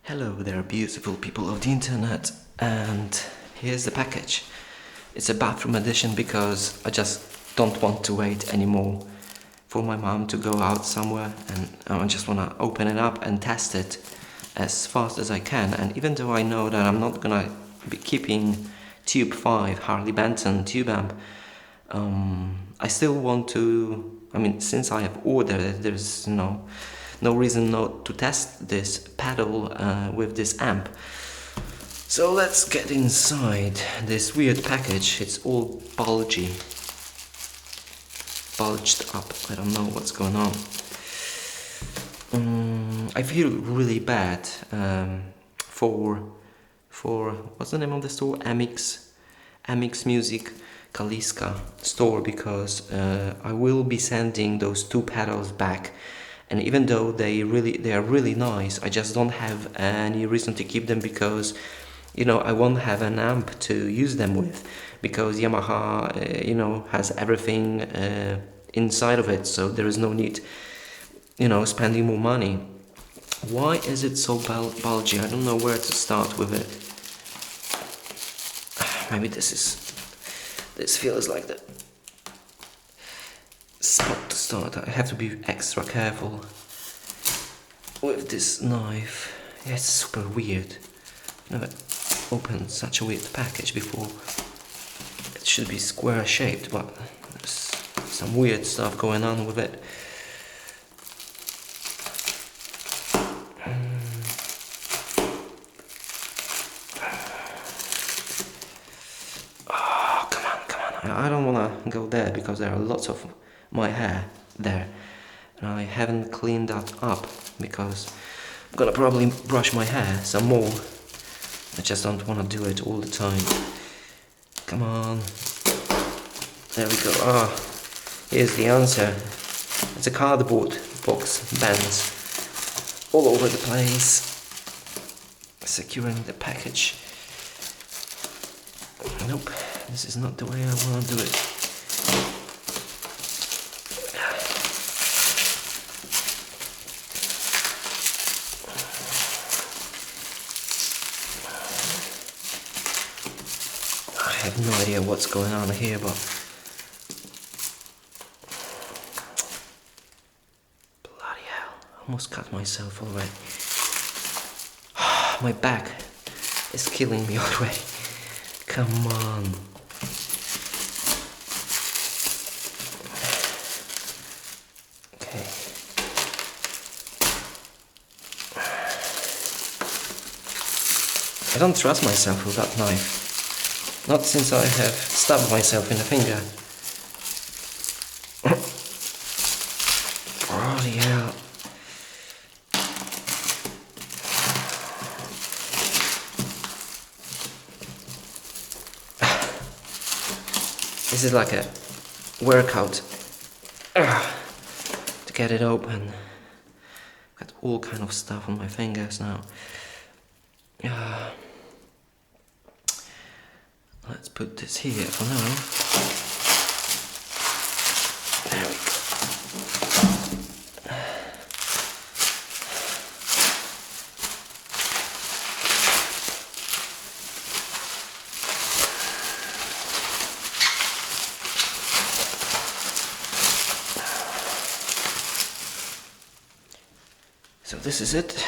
Hello there, beautiful people of the internet, and here's the package. It's a bathroom edition because I just don't want to wait anymore for my mom to go out somewhere, and I just want to open it up and test it as fast as I can. And even though I know that I'm not gonna be keeping Tube 5 Harley Benton tube amp, I still want to. I mean, since I have ordered it, there's no reason not to test this pedal with this amp. So let's get inside this weird package. It's all bulged up. I don't know what's going on. I feel really bad for what's the name of the store? MX Music Kaliska store, because I will be sending those two pedals back. And even though they are really nice, I just don't have any reason to keep them because, I won't have an amp to use them with, because Yamaha, has everything inside of it, so there is no need, spending more money. Why is it so bulgy? I don't know where to start with it. Maybe this feels like the spot to start. I have to be extra careful with this knife. Yeah, it's super weird. Never opened such a weird package before. It should be square shaped, but there's some weird stuff going on with it. Oh, come on. I don't want to go there because there are lots of my hair there, and I haven't cleaned that up because I'm gonna probably brush my hair some more. I just don't want to do it all the time. Come on, there we go. Here's the answer. It's a cardboard box bent all over the place, securing the package. Nope, this is not the way I want to do it. I have no idea what's going on here, but bloody hell, I almost cut myself already. My back is killing me already. Come on. Okay. I don't trust myself with that knife. Not since I have stabbed myself in the finger. Bloody hell. This is like a workout to get it open. Got all kind of stuff on my fingers now. Let's put this here for now. There we go. So this is it.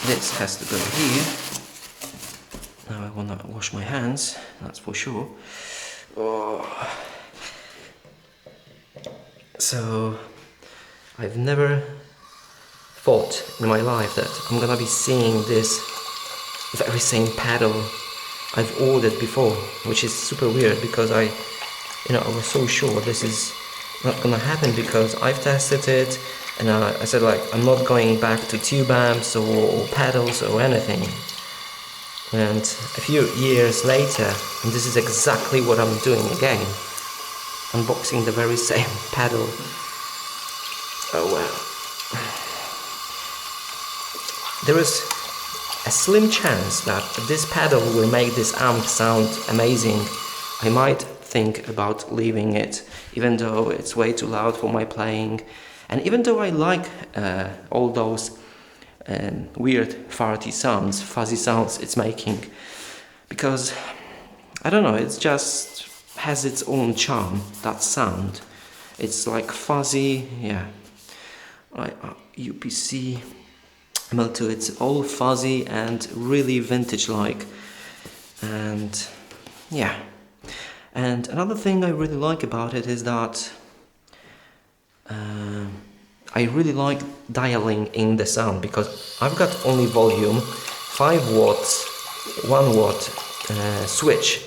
This has to go here. Now I want to wash my hands, that's for sure. Oh. So I've never thought in my life that I'm gonna be seeing this very same pedal I've ordered before, which is super weird because I was so sure this is not gonna happen because I've tested it, and I said, like, I'm not going back to tube amps or pedals or anything. And a few years later, and this is exactly what I'm doing again, unboxing the very same pedal. Oh well. There is a slim chance that this pedal will make this amp sound amazing. I might think about leaving it, even though it's way too loud for my playing. And even though I like all those weird farty sounds, fuzzy sounds it's making, because I don't know, it just has its own charm, that sound. It's like fuzzy, yeah. UPC ML-2, it's all fuzzy and really vintage-like, and yeah. And another thing I really like about it is that I really like dialing in the sound, because I've got only volume, 5 watts, 1 watt switch,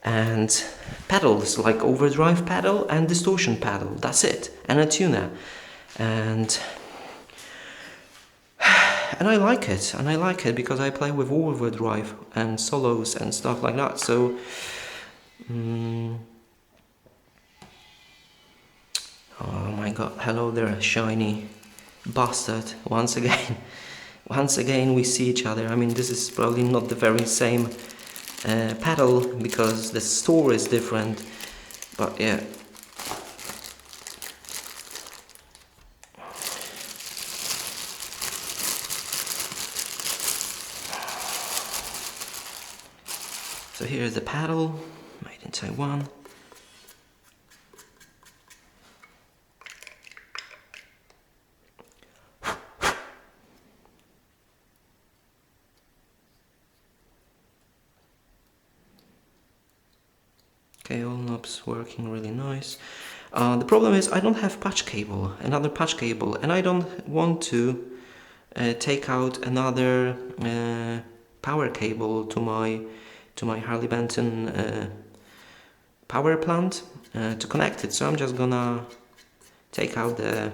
and pedals like overdrive pedal and distortion pedal, that's it, and a tuner. And I like it because I play with overdrive and solos and stuff like that, so oh my god, hello there, shiny bastard, once again. Once again we see each other. I mean, this is probably not the very same pedal because the store is different, but yeah. So here's the pedal, made in Taiwan. Okay, all knobs working really nice. The problem is I don't have patch cable, another patch cable, and I don't want to take out another power cable to my Harley Benton power plant to connect it. So I'm just gonna take out the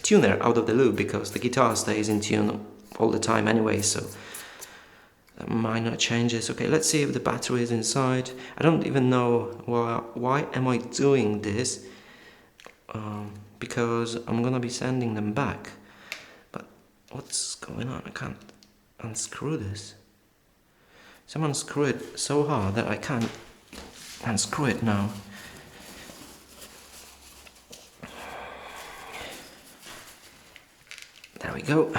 tuner out of the loop, because the guitar stays in tune all the time anyway, so minor changes. Okay, let's see if the battery is inside. I don't even know why am I doing this, because I'm gonna be sending them back. But what's going on? I can't unscrew this. Someone unscrew it so hard that I can't unscrew it now. There we go.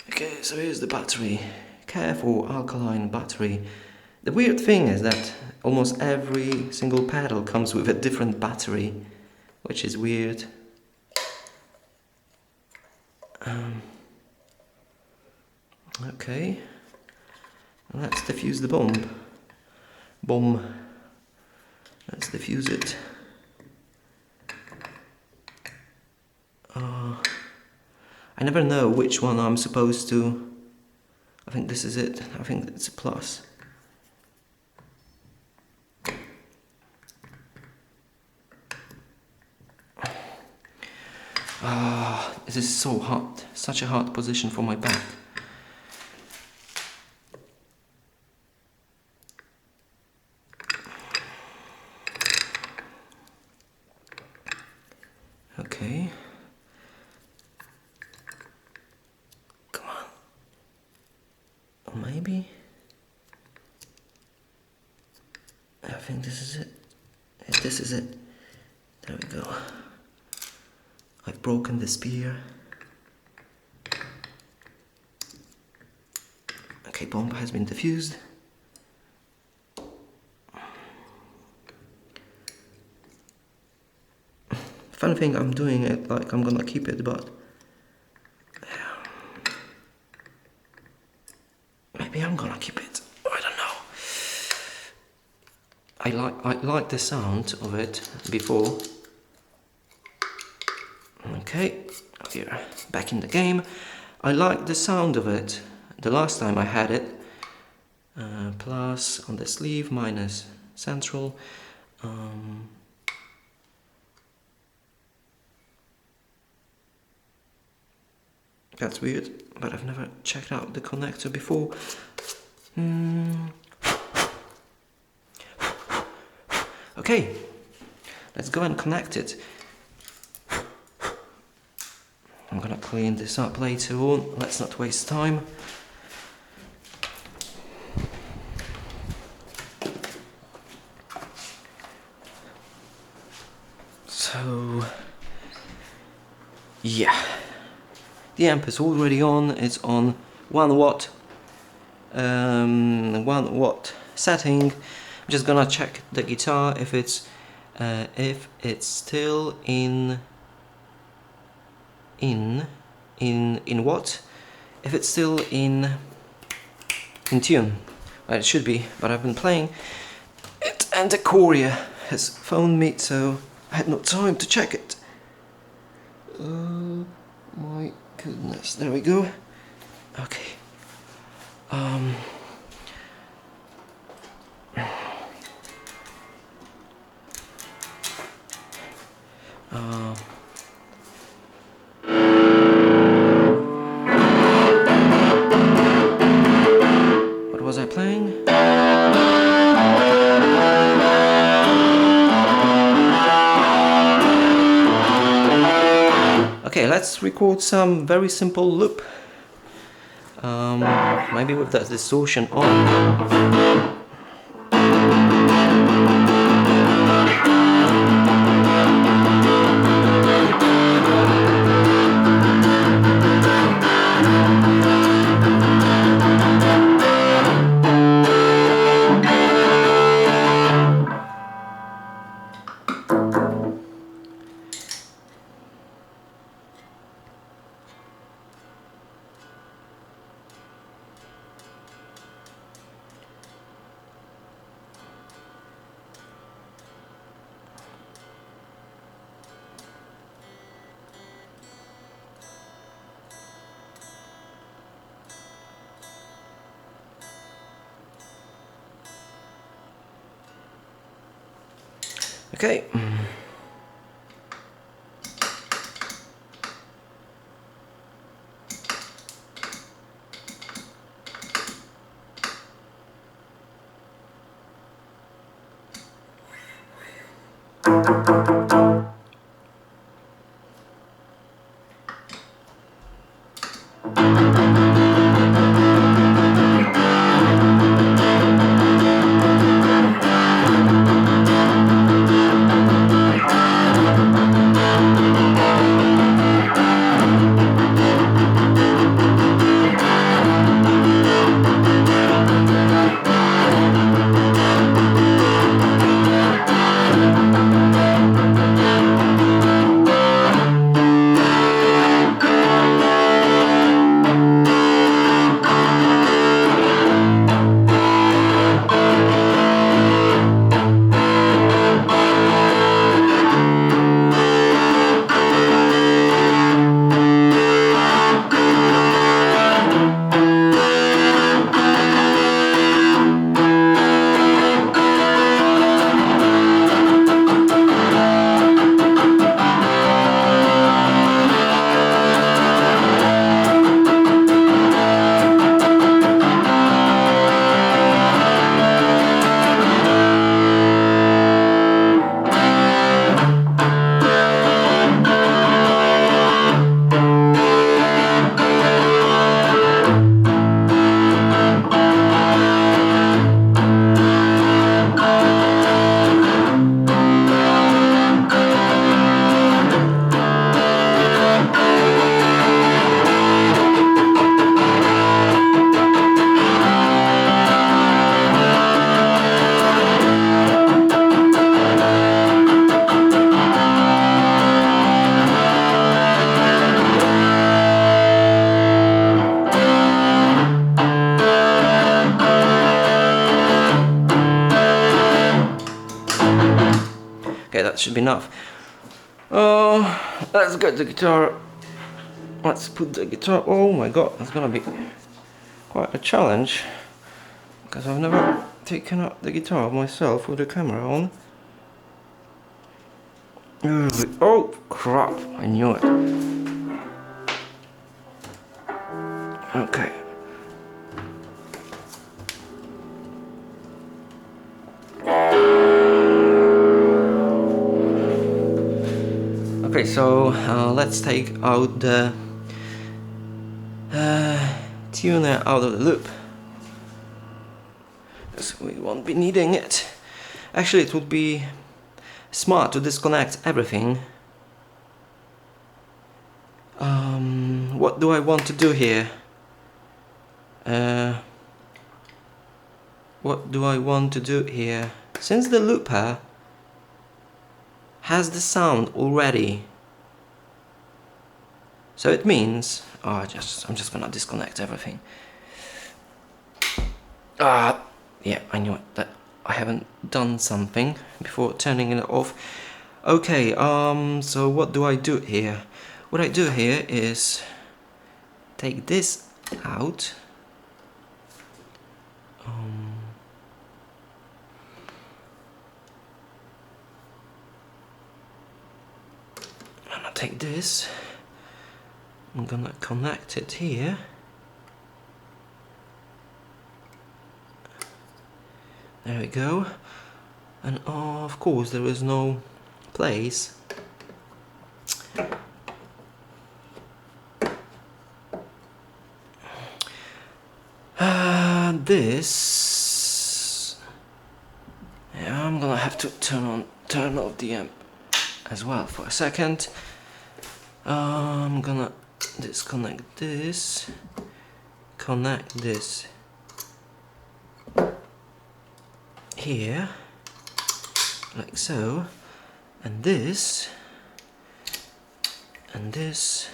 Okay, so here's the battery. Careful alkaline battery. The weird thing is that almost every single pedal comes with a different battery, which is weird. Okay, let's defuse the bomb. Let's defuse it. I never know which one I'm supposed to. I think this is it. I think it's a plus. This is so hot. Such a hot position for my back. Okay. Come on. Or maybe. I think this is it. Yes, this is it. There we go. I've broken the spear. Okay, bomb has been diffused. Fun thing, I'm doing it like I'm gonna keep it, but maybe I'm gonna keep it. I don't know. I like the sound of it before. Okay, here, back in the game. I like the sound of it the last time I had it. Plus on the sleeve, minus central. That's weird, but I've never checked out the connector before. Okay, let's go and connect it. I'm gonna clean this up later on, let's not waste time. Yeah, the amp is already on. It's on 1 watt, 1 watt setting. I'm just gonna check the guitar if it's still in watt, if it's still in tune. Well, it should be, but I've been playing it and the courier has phoned me, so I had no time to check it. Oh my goodness, there we go. Okay. What was I playing? Okay, let's record some very simple loop. Maybe with the distortion on. Okay. Okay, that should be enough. Let's get the guitar. Let's put the guitar. Oh my god, that's gonna be quite a challenge because I've never taken up the guitar myself with the camera on. Oh crap, I knew it. Okay. Okay, so let's take out the tuner out of the loop, because we won't be needing it. Actually, it would be smart to disconnect everything What do I want to do here? What do I want to do here? Since the looper has the sound already, so it means I'm just gonna disconnect everything. Yeah, I knew it, that I haven't done something before turning it off. Okay, so what do I do here? What I do here is take this out. And I take this. I'm gonna connect it here. There we go. And of course there is no place. This, yeah, I'm gonna have to turn off the amp as well for a second. I'm gonna disconnect this, connect this here, like so, and this, and this,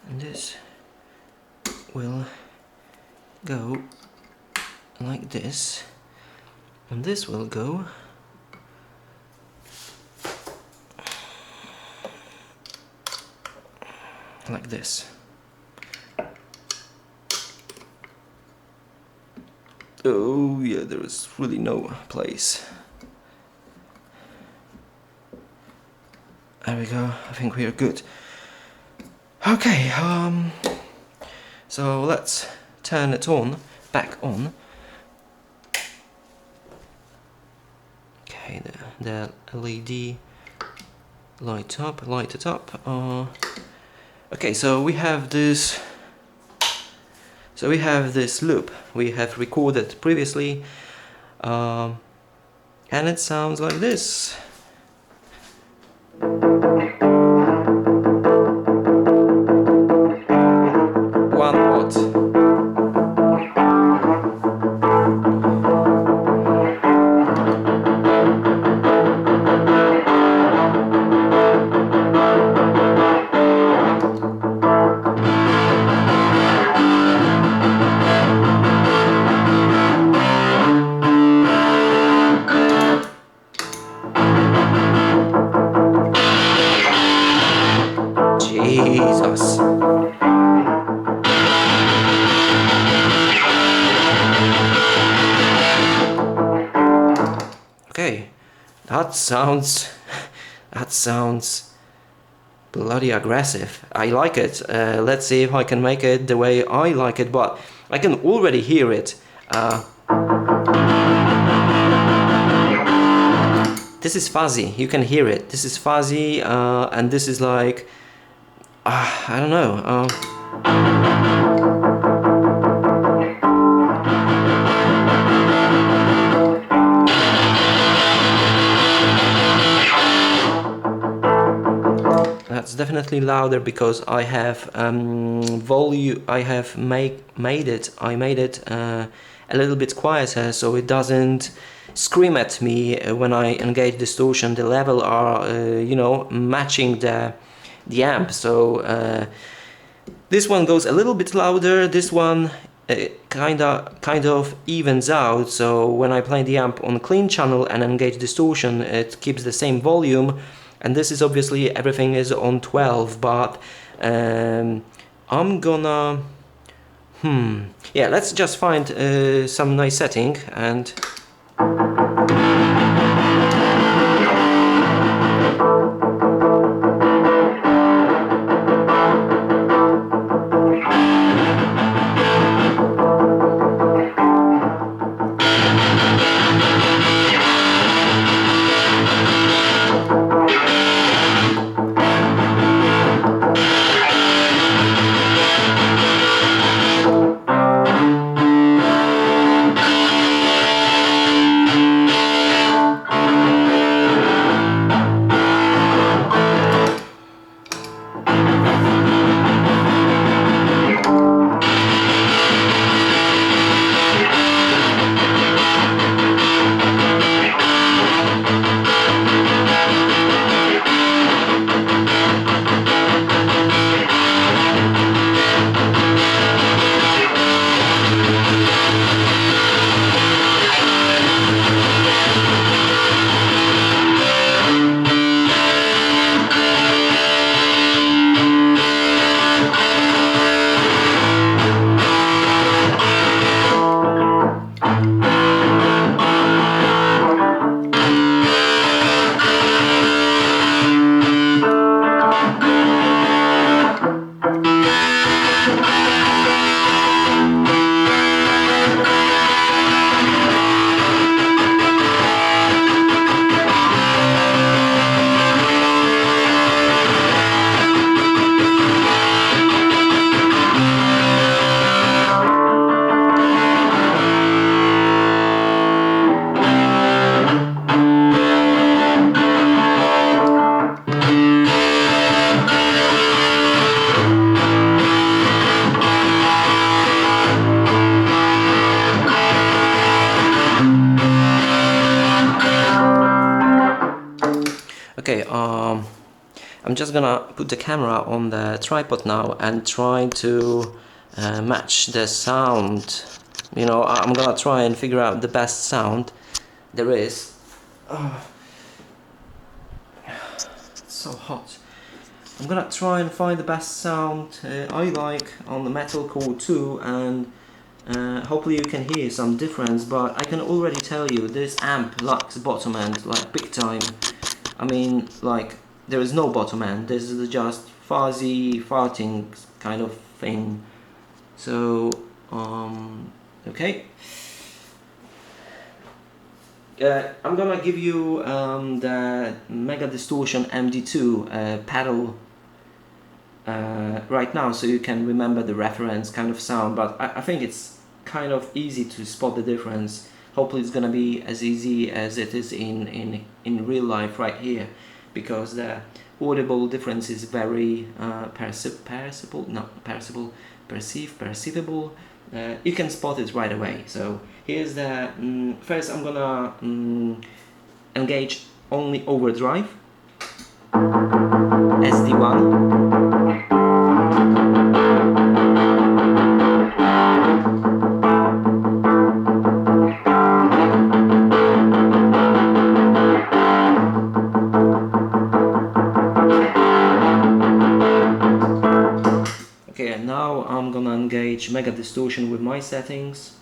and this will go like this, and this will go like this. Oh yeah, there is really no place. There we go, I think we are good. Okay, so let's turn it on, back on. Okay, the LED light it up. Okay, so we have this. So we have this loop we have recorded previously, and it sounds like this. 1 watt. Jesus. Okay, that sounds bloody aggressive. I like it. Let's see if I can make it the way I like it, but I can already hear it. This is fuzzy, you can hear it. This is fuzzy, and this is like, I don't know. That's definitely louder because I have volume. I have made it a little bit quieter, so it doesn't scream at me when I engage distortion. The level are you know, matching the amp. So this one goes a little bit louder. This one kind of evens out. So when I play the amp on clean channel and engage distortion, it keeps the same volume. And this is obviously everything is on 12, but I'm gonna yeah, let's just find some nice setting and I'm just gonna put the camera on the tripod now and try to match the sound. You know, I'm gonna try and figure out the best sound there is. It's so hot. I'm gonna try and find the best sound I like on the metalcore too, and hopefully you can hear some difference, but I can already tell you this amp lacks bottom end, like big time. I mean, like, there is no bottom end, this is just fuzzy farting kind of thing. So, okay. I'm gonna give you the Mega Distortion MD2 pedal right now, so you can remember the reference kind of sound, but I think it's kind of easy to spot the difference. Hopefully it's gonna be as easy as it is in real life right here, because the audible difference is very perceivable. You can spot it right away. So here's the first I'm gonna engage only overdrive, SD1. Okay, and now I'm gonna engage Mega Distortion with my settings.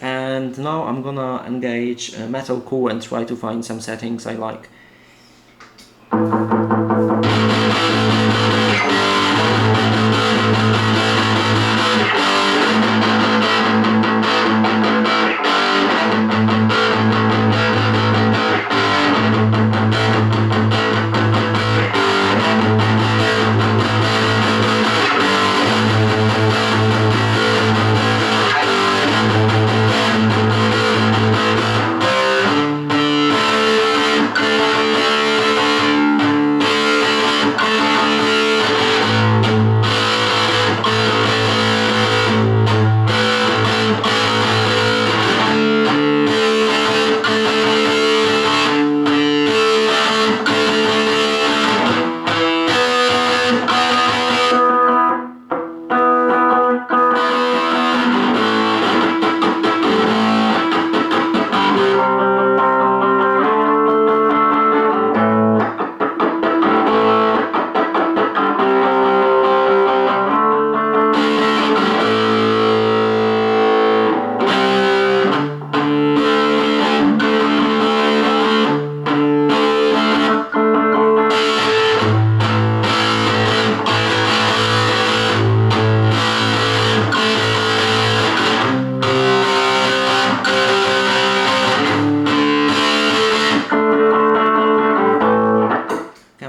And now I'm gonna engage metalcore and try to find some settings I like.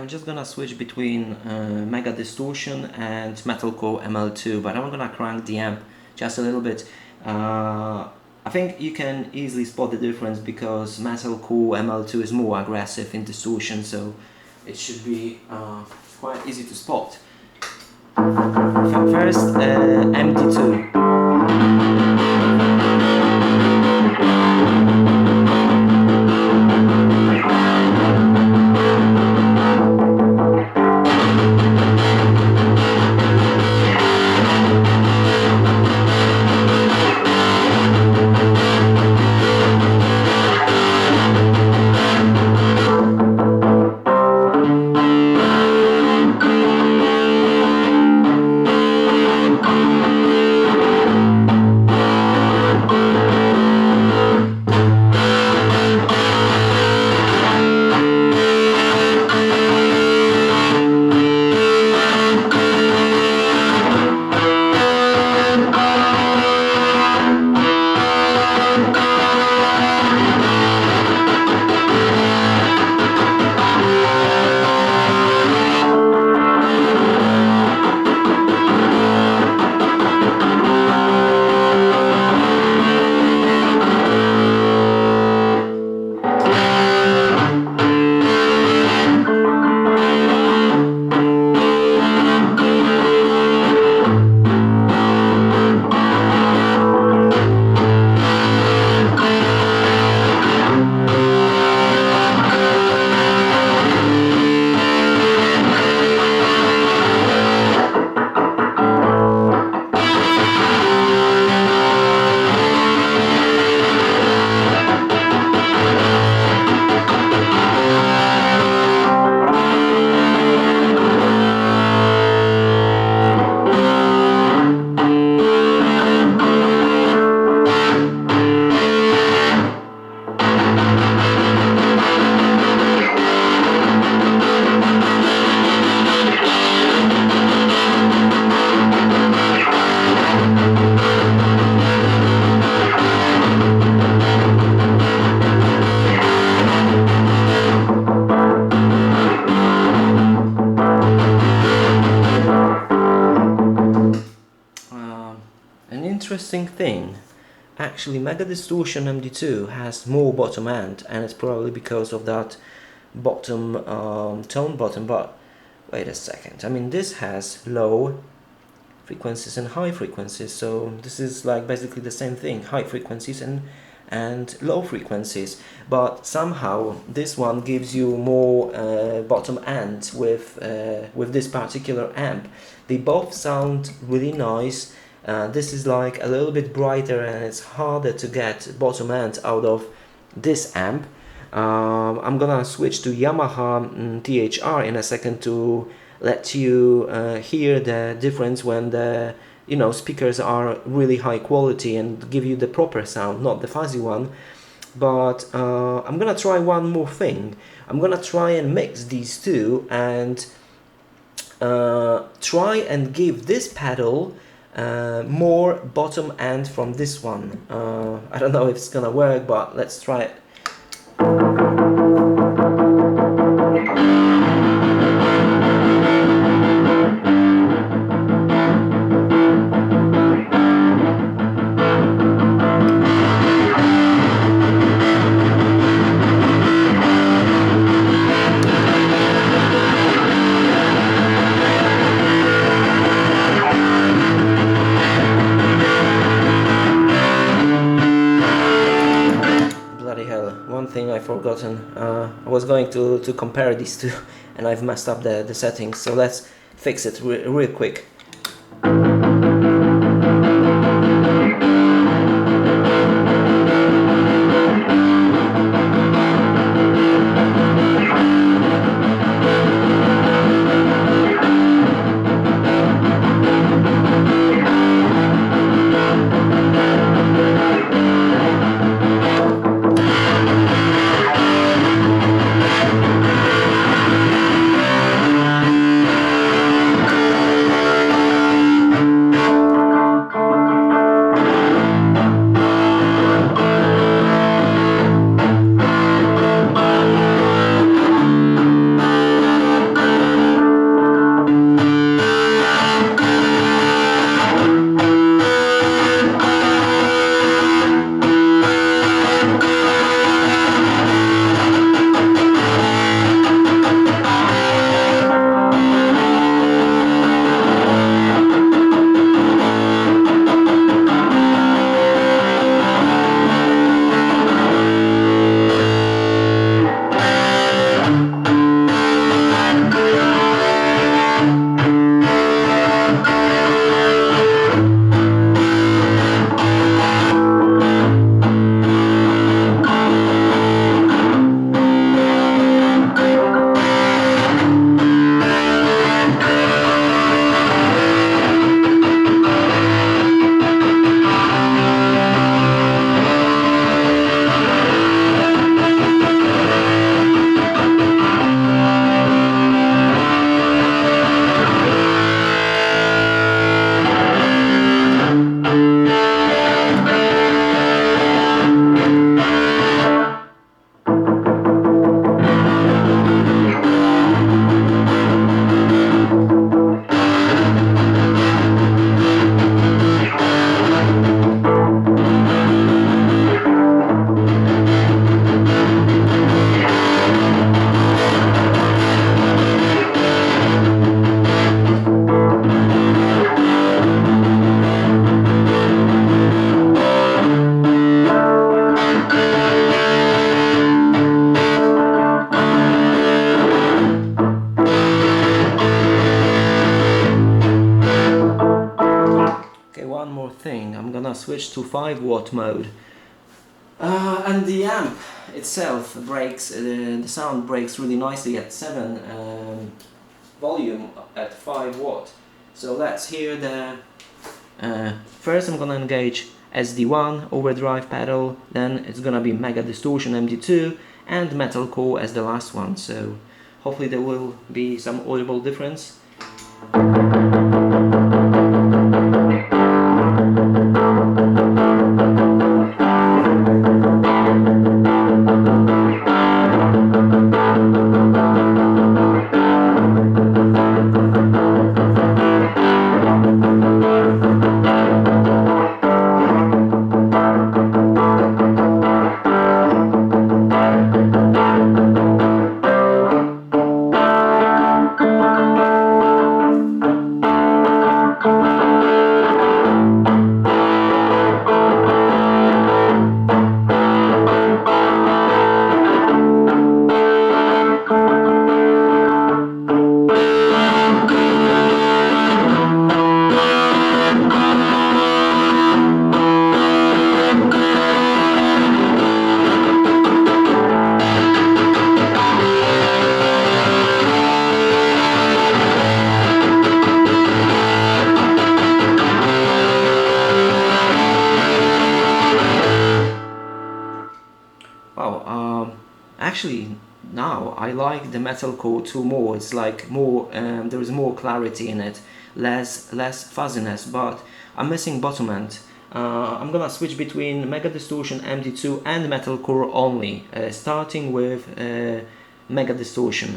Just gonna switch between Mega Distortion and Metalcore ML-2, but I'm gonna crank the amp just a little bit. I think you can easily spot the difference because Metalcore ML-2 is more aggressive in distortion, so it should be quite easy to spot. First, MD2. an interesting thing. Actually, Mega Distortion MD2 has more bottom end, and it's probably because of that bottom tone bottom. But wait a second, I mean, this has low frequencies and high frequencies, so this is like basically the same thing, high frequencies and low frequencies, but somehow this one gives you more bottom end with this particular amp. They both sound really nice. This is like a little bit brighter, and it's harder to get bottom end out of this amp. I'm gonna switch to Yamaha THR in a second to let you hear the difference when the speakers are really high quality and give you the proper sound, not the fuzzy one. But I'm gonna try one more thing. I'm gonna try and mix these two and try and give this pedal more bottom end from this one. I don't know if it's gonna work, but let's try it. One thing I've forgotten, I was going to compare these two and I've messed up the settings, so let's fix it real quick. Thing, I'm gonna switch to 5-watt mode, and the amp itself breaks, the sound breaks really nicely at 7 volume at 5 watt. So let's hear the first I'm gonna engage SD1 overdrive pedal, then it's gonna be Mega Distortion MD2 and Metalcore as the last one, so hopefully there will be some audible difference. actually now I like the metalcore 2 more. It's like more, there is more clarity in it, less fuzziness, but I'm missing bottom end. I'm gonna switch between Mega Distortion, MD2 and metalcore only, starting with Mega Distortion.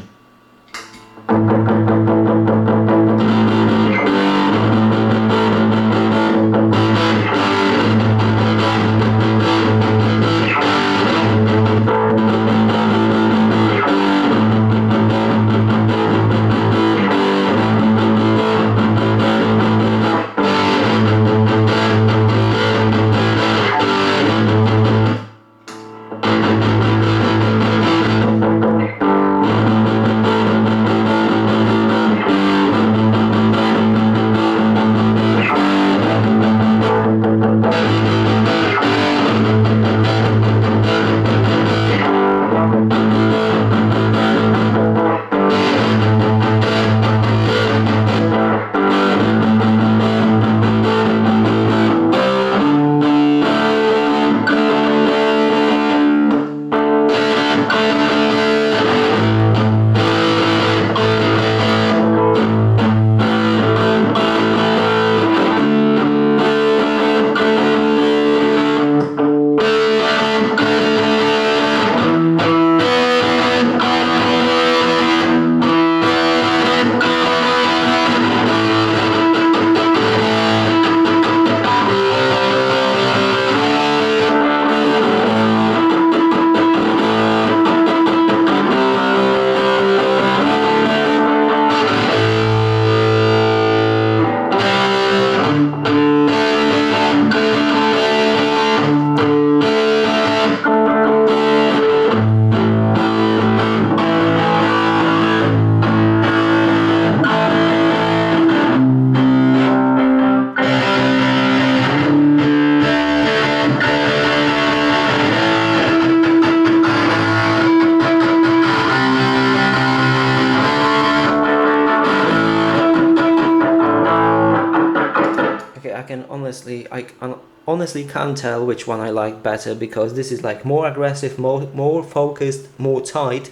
I honestly can't tell which one I like better, because this is like more aggressive, more focused, more tight.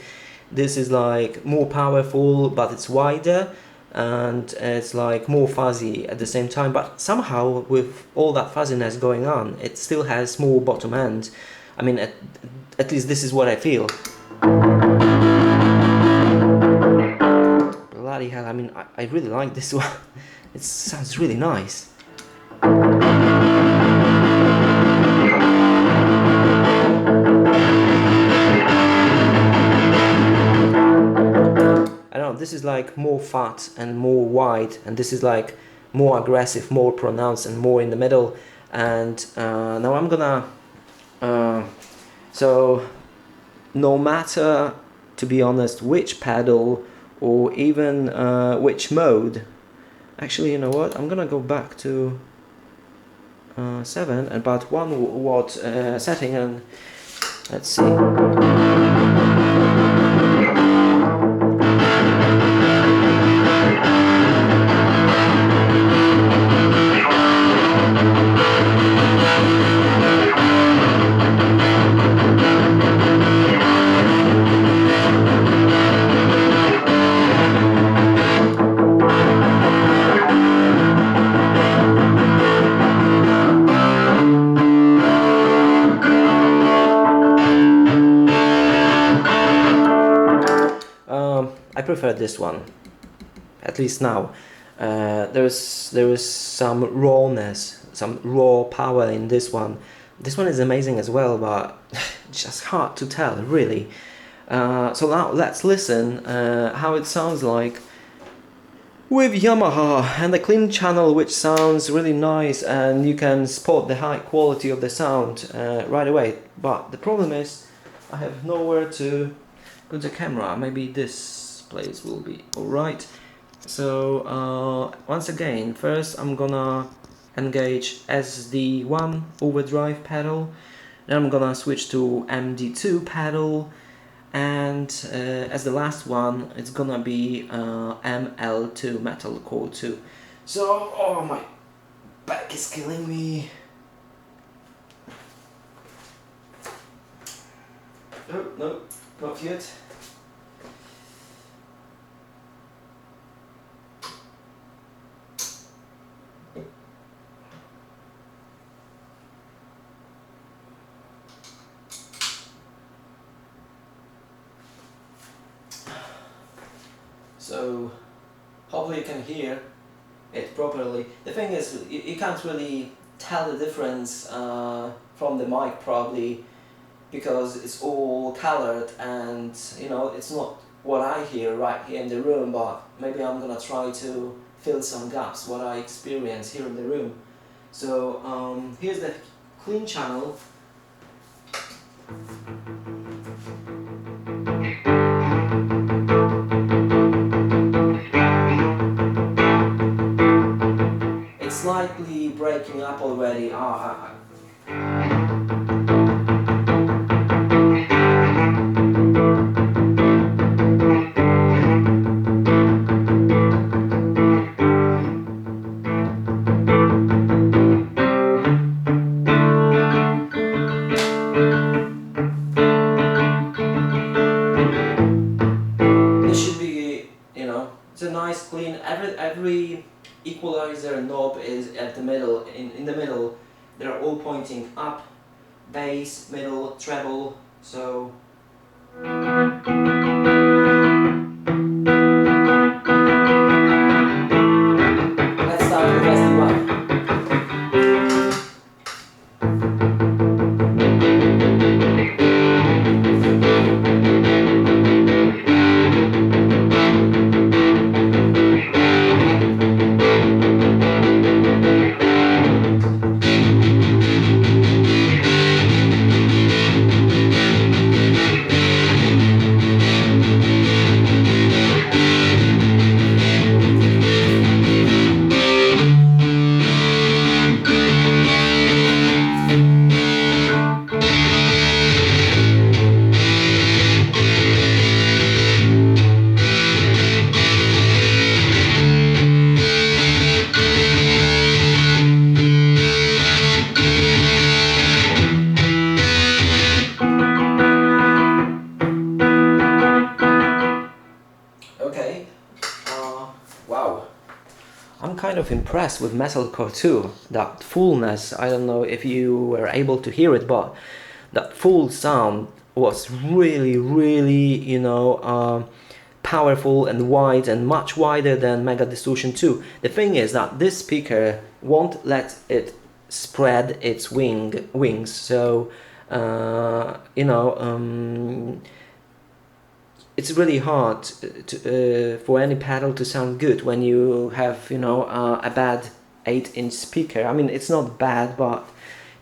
This is like more powerful, but it's wider, and it's like more fuzzy at the same time. But somehow, with all that fuzziness going on, it still has more bottom end. I mean, at least this is what I feel. Bloody hell! I mean, I really like this one. It sounds really nice. I don't know, this is like more fat and more wide, and this is like more aggressive, more pronounced, and more in the middle. And now I'm gonna so no matter, to be honest, which pedal or even which mode, actually, you know what, I'm gonna go back to 7 and about 1 watt setting, and let's see. I prefer this one, at least now. There is some rawness, some raw power in this one. This one is amazing as well, but just hard to tell, really. So now let's listen how it sounds like with Yamaha and the clean channel, which sounds really nice, and you can spot the high quality of the sound right away. But the problem is I have nowhere to put the camera. Maybe this place will be alright. So once again, first I'm gonna engage SD1 overdrive pedal, then I'm gonna switch to MD2 pedal, and as the last one it's gonna be ML-2 metalcore 2. So, oh, my back is killing me. Oh no, Profit. So hopefully you can hear it properly. The thing is, you can't really tell the difference from the mic probably, because it's all colored, and you know, it's not what I hear right here in the room, but maybe I'm gonna try to fill some gaps what I experience here in the room. So here's the clean channel. It's slightly breaking up already. This should be, you know, it's a nice clean. Every equalizer knob is at the middle. In the middle, they're all pointing up. Bass, middle, treble. So. Let's start with SD1. Okay, wow. I'm kind of impressed with Metalcore 2. That fullness, I don't know if you were able to hear it, but that full sound was really, you know, powerful and wide, and much wider than Mega Distortion 2. The thing is that this speaker won't let it spread its wings, so you know, it's really hard for any pedal to sound good when you have, you know, a bad 8-inch speaker. I mean, it's not bad, but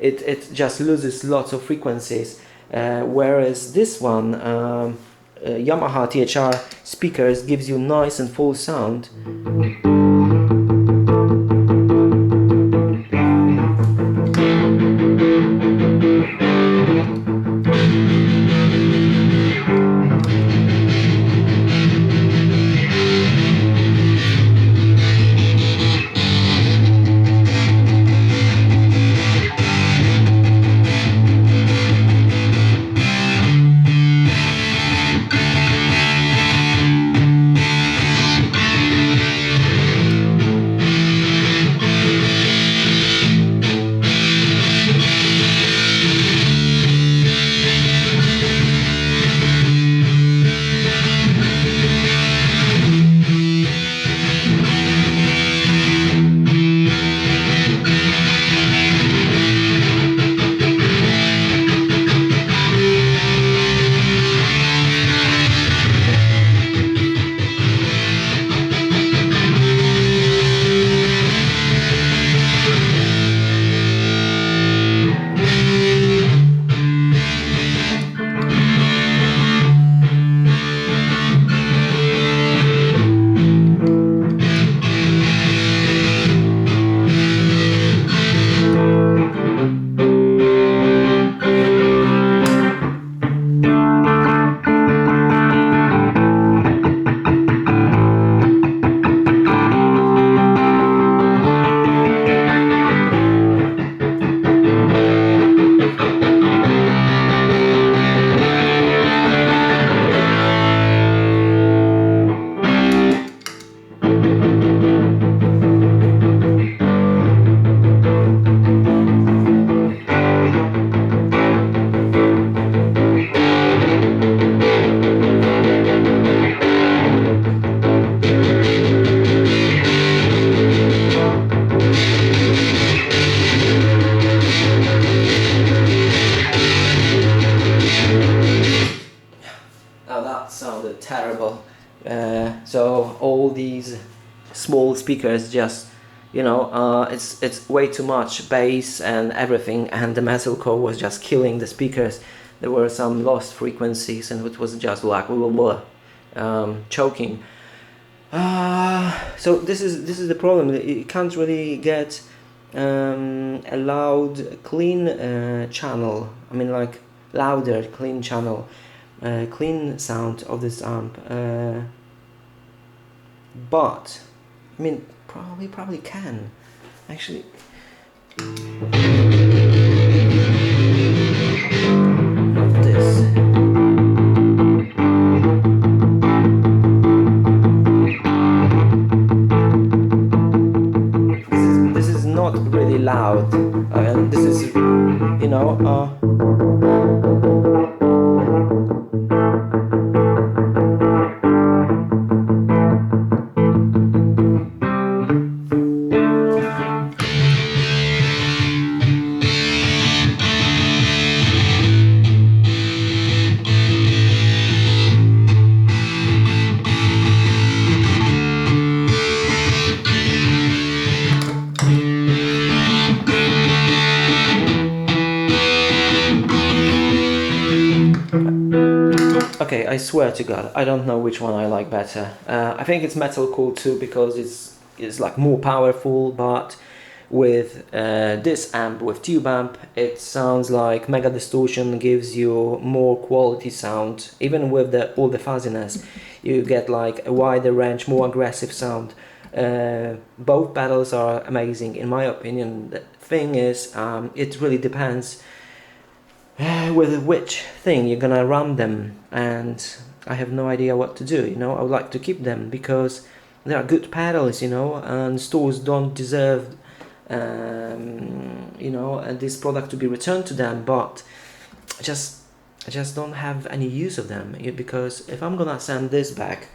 it just loses lots of frequencies. Whereas this one, Yamaha THR speakers, gives you nice and full sound. So all these small speakers just, you know, it's way too much bass and everything, and the metalcore was just killing the speakers. There were some lost frequencies, and it was just like choking. So this is the problem. You can't really get a loud, clean channel. I mean, like louder, clean channel, clean sound of this amp. But I mean, probably can actually. Not this. This is not really loud, and this is, you know. Okay, I swear to God, I don't know which one I like better. I think it's metalcore too, because it's like more powerful, but with this amp, with tube amp, it sounds like mega distortion gives you more quality sound. Even with all the fuzziness, you get like a wider range, more aggressive sound. Both pedals are amazing in my opinion. The thing is, it really depends with which thing you're gonna run them, and I have no idea what to do. You know, I would like to keep them because they are good pedals, you know, and stores don't deserve you know, this product to be returned to them, but I just don't have any use of them, because if I'm gonna send this back,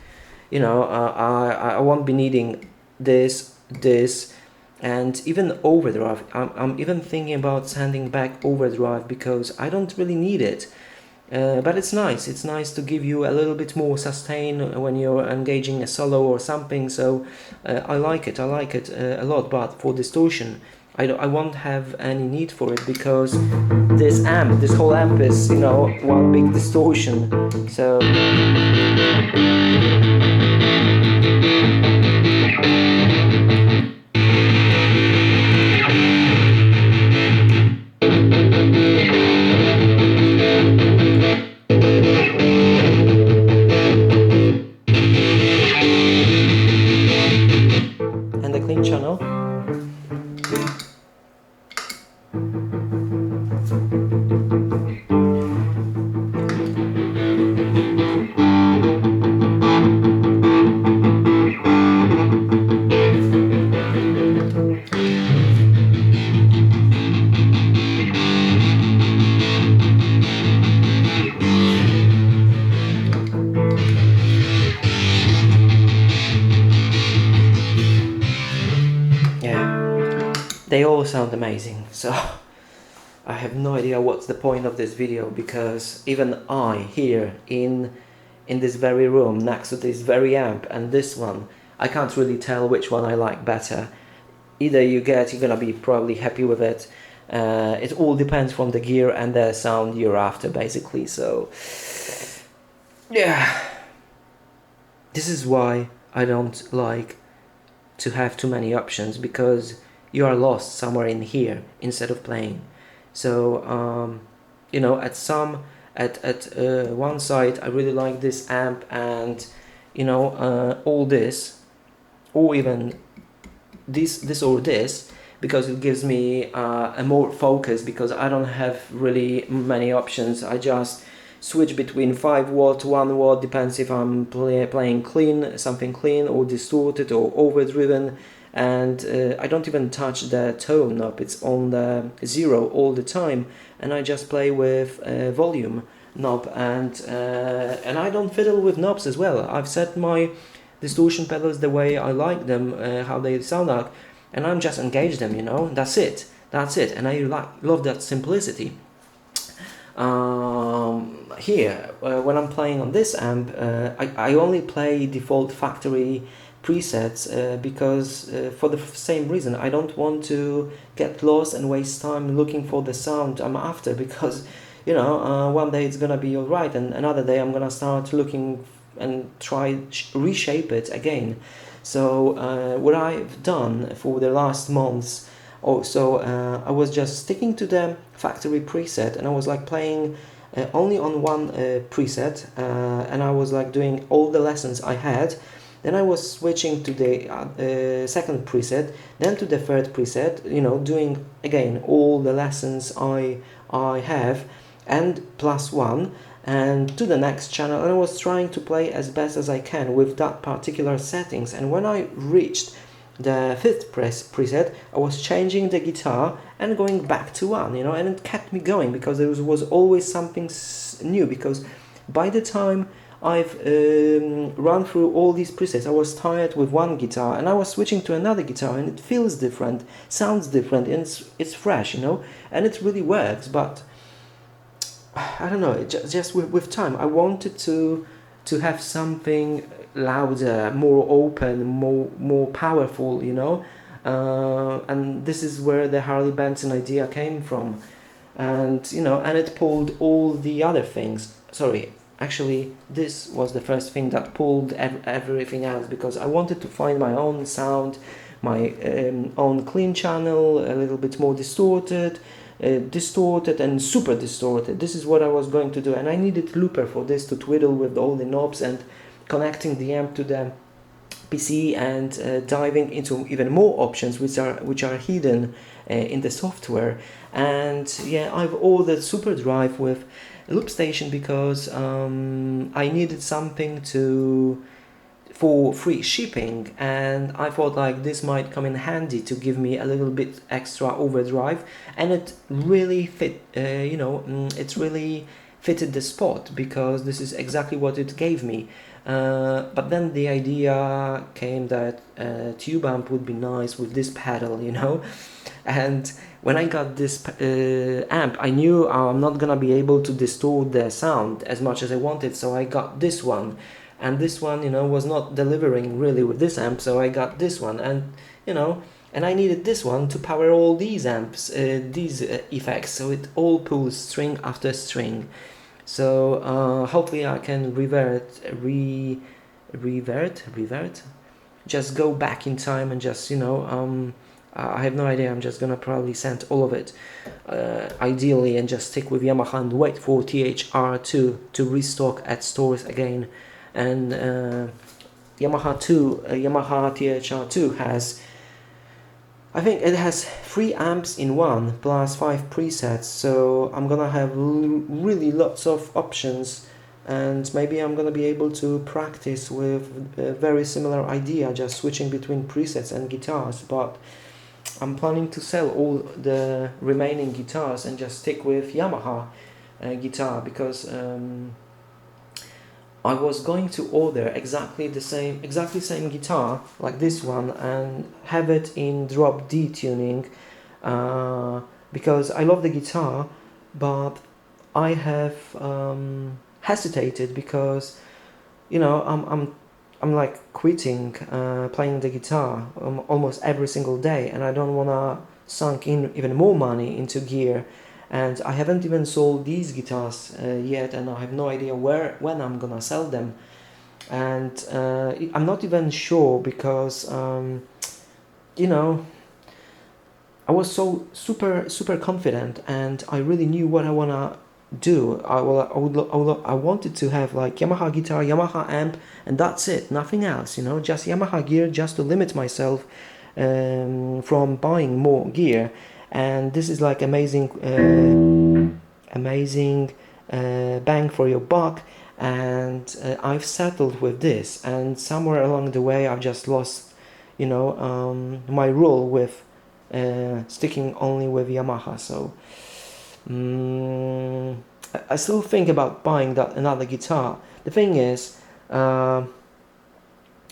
you know, I won't be needing this, and even overdrive. I'm even thinking about sending back overdrive because I don't really need it. But it's nice to give you a little bit more sustain when you're engaging a solo or something, so I like it a lot. But for distortion, I won't have any need for it, because this whole amp is, you know, one big distortion. So clean channel. They all sound amazing, so I have no idea what's the point of this video, because even I, here in this very room next to this very amp and this one, I can't really tell which one I like better. Either you're gonna be probably happy with it. It all depends from the gear and the sound you're after, basically. So yeah, this is why I don't like to have too many options, because you are lost somewhere in here instead of playing. So you know, at one side I really like this amp, and you know, all this, or even this or this, because it gives me a more focus, because I don't have really many options. I just switch between 5 watt, 1 watt, depends if I'm playing clean, something clean, or distorted or overdriven. And I don't even touch the tone knob, it's on the 0 all the time, and I just play with volume knob, and I don't fiddle with knobs as well. I've set my distortion pedals the way I like them, how they sound like, and I'm just engage them, you know, that's it, and I love that simplicity. Here, when I'm playing on this amp, I only play default factory presets because for the same reason I don't want to get lost and waste time looking for the sound I'm after, because one day it's gonna be alright and another day I'm gonna start looking and try reshape it again. So what I've done for the last months also, I was just sticking to the factory preset, and I was like playing only on one preset, and I was like doing all the lessons I had. Then I was switching to the second preset, then to the third preset, doing again all the lessons I have, and plus one, and to the next channel, and I was trying to play as best as I can with that particular settings. And when I reached the fifth preset, I was changing the guitar and going back to one, and it kept me going because there was always something new. Because by the time I've run through all these presets, I was tired with one guitar and I was switching to another guitar, and it feels different, sounds different, and it's fresh, and it really works. But I don't know, just with time, I wanted to have something louder, more open, more powerful, and this is where the Harley Benson idea came from, and and it pulled all the other things. Sorry, actually, this was the first thing that pulled everything else, because I wanted to find my own sound, my own clean channel, a little bit more distorted and super distorted. This is what I was going to do, and I needed looper for this to twiddle with all the knobs and connecting the amp to the PC and diving into even more options which are hidden in the software. And yeah, I've ordered super drive with loop station because I needed something for free shipping, and I thought like this might come in handy to give me a little bit extra overdrive, and it really fit, it's really fitted the spot, because this is exactly what it gave me. But then the idea came that tube amp would be nice with this pedal, and when I got this amp, I knew I'm not gonna be able to distort the sound as much as I wanted, so I got this one. And this one, was not delivering really with this amp, so I got this one, and and I needed this one to power all these amps, these effects, so it all pulls string after string. So hopefully I can revert, just go back in time and just I have no idea. I'm just gonna probably send all of it, ideally, and just stick with Yamaha and wait for THR2 to restock at stores again. And Yamaha THR2 has, I think it has 3 amps in one plus 5 presets, so I'm gonna have really lots of options, and maybe I'm gonna be able to practice with a very similar idea, just switching between presets and guitars. But I'm planning to sell all the remaining guitars and just stick with Yamaha guitar, because I was going to order exactly same guitar like this one and have it in drop D tuning, because I love the guitar, but I have hesitated because I'm like quitting playing the guitar almost every single day, and I don't wanna sunk in even more money into gear. And I haven't even sold these guitars yet, and I have no idea when I'm gonna sell them. And I'm not even sure, because I was so super confident, and I really knew what I wanna do. I wanted to have like Yamaha guitar, Yamaha amp, and that's it, nothing else. Just Yamaha gear, just to limit myself from buying more gear. And this is like amazing bang for your buck, and I've settled with this, and somewhere along the way I've just lost my rule with sticking only with Yamaha. So I still think about buying another guitar. The thing is, I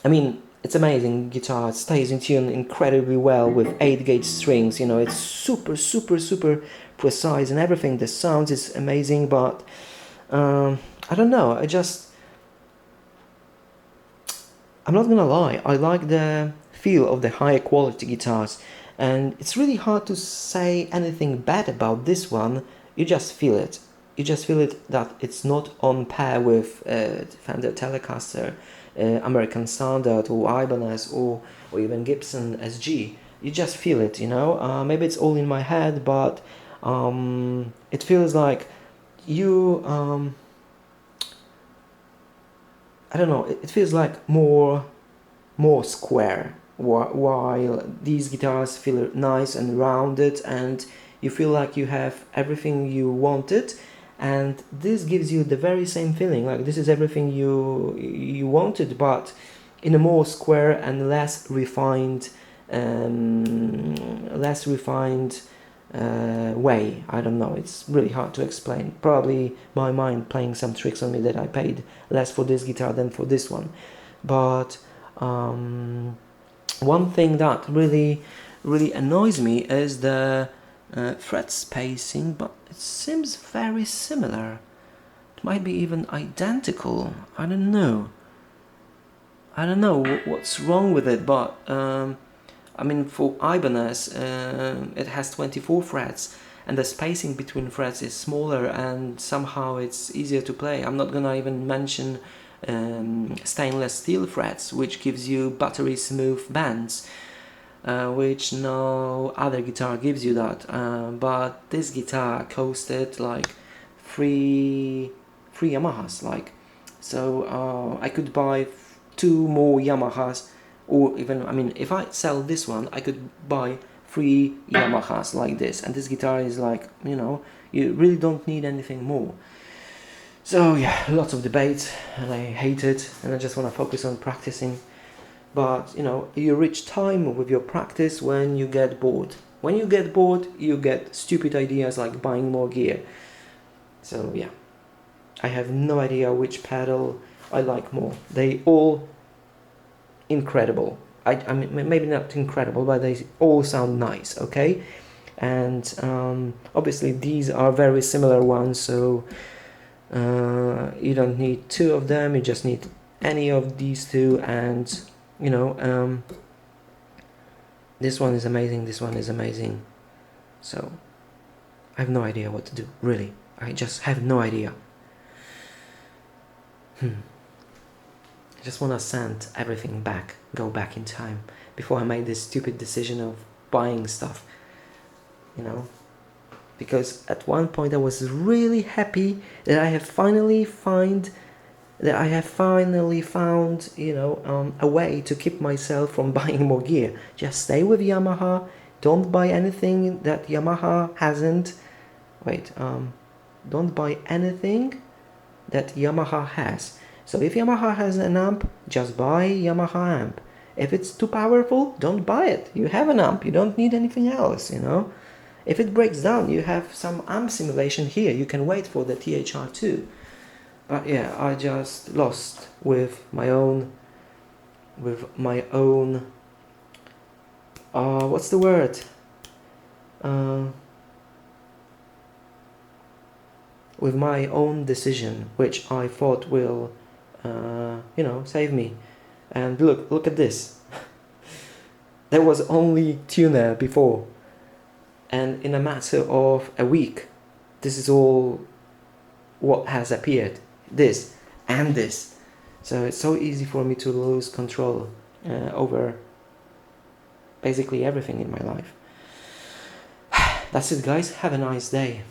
mean, It's amazing guitar. It stays in tune incredibly well with 8-gauge strings. You know, it's super, super, super precise and everything. The sound is amazing, but I don't know. I'm not gonna lie. I like the feel of the higher quality guitars, and it's really hard to say anything bad about this one. You just feel it. You just feel it that it's not on par with Fender Telecaster, American Standard, or Ibanez, or even Gibson SG. You just feel it, you know. Maybe it's all in my head, but it feels like you. I don't know. It feels like more square, while these guitars feel nice and rounded, and you feel like you have everything you wanted, and this gives you the very same feeling, like this is everything you wanted, but in a more square and less refined way. I don't know, it's really hard to explain. Probably my mind playing some tricks on me that I paid less for this guitar than for this one. But one thing that really annoys me is the fret spacing, but it seems very similar. It might be even identical. I don't know. I don't know what's wrong with it, but I mean, for Ibanez, it has 24 frets, and the spacing between frets is smaller, and somehow it's easier to play. I'm not gonna even mention stainless steel frets, which gives you buttery smooth bands, which no other guitar gives you that. But this guitar costed like three Yamahas, like, so I could buy two more Yamahas, or even, I mean, if I sell this one, I could buy 3 Yamahas like this, and this guitar is like, you know, you really don't need anything more. So yeah, lots of debate, and I hate it, and I just want to focus on practicing. But you know, you reach time with your practice when you get bored. When you get bored, you get stupid ideas like buying more gear. So yeah, I have no idea which pedal I like more. They all incredible. I mean, maybe not incredible, but they all sound nice, okay? And obviously these are very similar ones, so you don't need two of them, you just need any of these two, and you know, this one is amazing, this one is amazing. So I have no idea what to do, really. I just have no idea. I just want to send everything back, go back in time, before I made this stupid decision of buying stuff, you know? Because at one point I was really happy that I have finally found, you know, a way to keep myself from buying more gear. Just stay with Yamaha, don't buy anything that Yamaha hasn't, don't buy anything that Yamaha has. So if Yamaha has an amp, just buy Yamaha amp. If it's too powerful, don't buy it. You have an amp, you don't need anything else, you know. If it breaks down, you have some amp simulation here. You can wait for the THR2. But yeah, I just lost with my own, what's the word? With my own decision, which I thought will, you know, save me. And look at this. There was only tuner before, and in a matter of a week, this is all what has appeared. This and this. So it's so easy for me to lose control over basically everything in my life. That's it, guys. Have a nice day.